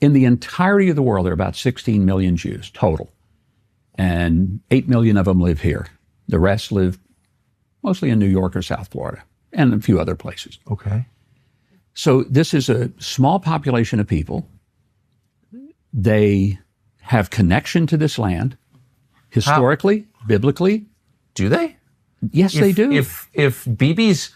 In the entirety of the world, there are about 16 million Jews total. And 8 million of them live here. The rest live mostly in New York or South Florida and a few other places. Okay. So this is a small population of people. They have connection to this land, historically, biblically. Do they? Yes, they do. If Bibi's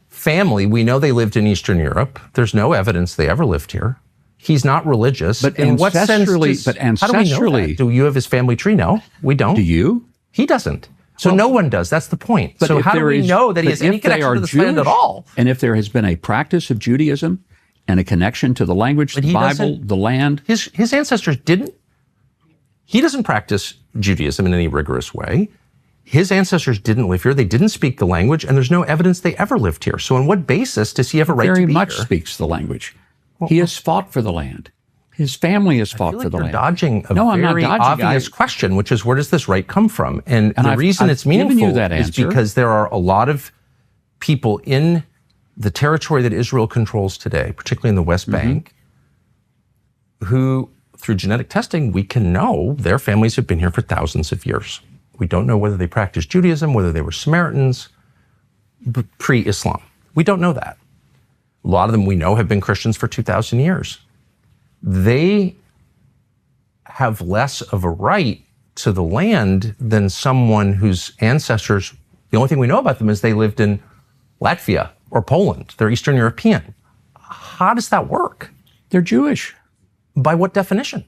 family, we know they lived in Eastern Europe. There's no evidence they ever lived here. He's not religious. But in what sense? How do we know that? Do you have his family tree? No, we don't. Do you? He doesn't. So no one does. That's the point. But so how do we know that he has any connection to this land at all? And if there has been a practice of Judaism and a connection to the language, the Bible, the land. His ancestors didn't. He doesn't practice Judaism in any rigorous way. His ancestors didn't live here. They didn't speak the language, and there's no evidence they ever lived here. So on what basis does he have a right to be here? Very much speaks the language. Well, he has fought for the land. His family has fought for the land. You're dodging a very obvious question, which is, where does this right come from? And the reason it's meaningful is because there are a lot of people in the territory that Israel controls today, particularly in the West Bank, who, through genetic testing, we can know their families have been here for thousands of years. We don't know whether they practiced Judaism, whether they were Samaritans, pre-Islam. We don't know that. A lot of them we know have been Christians for 2,000 years. They have less of a right to the land than someone whose ancestors, the only thing we know about them is they lived in Latvia or Poland. They're Eastern European. How does that work? They're Jewish. By what definition?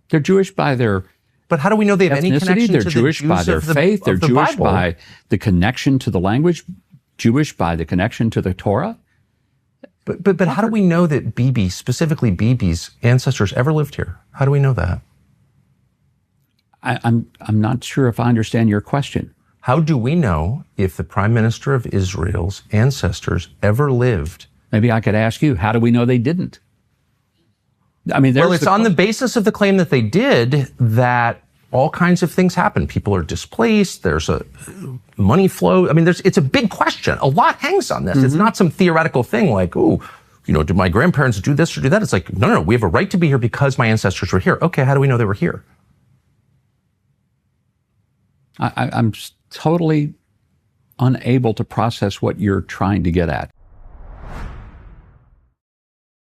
They're Jewish by their But how do we know they have any connection They're to Jewish the Jews by their of the, faith. They're of the Jewish Bible? by the connection to the language. Jewish by the connection to the Torah. But how do we know that Bibi, specifically Bibi's ancestors, ever lived here? How do we know that? I'm not sure if I understand your question. How do we know if the Prime Minister of Israel's ancestors ever lived? Maybe I could ask you, how do we know they didn't? I mean, well, it's on the basis of the claim that they did that all kinds of things happen. People are displaced. There's a money flow. I mean, it's a big question. A lot hangs on this. It's not some theoretical thing like, oh, you know, did my grandparents do this or do that? It's like, no. We have a right to be here because my ancestors were here. Okay, how do we know they were here? I'm totally unable to process what you're trying to get at.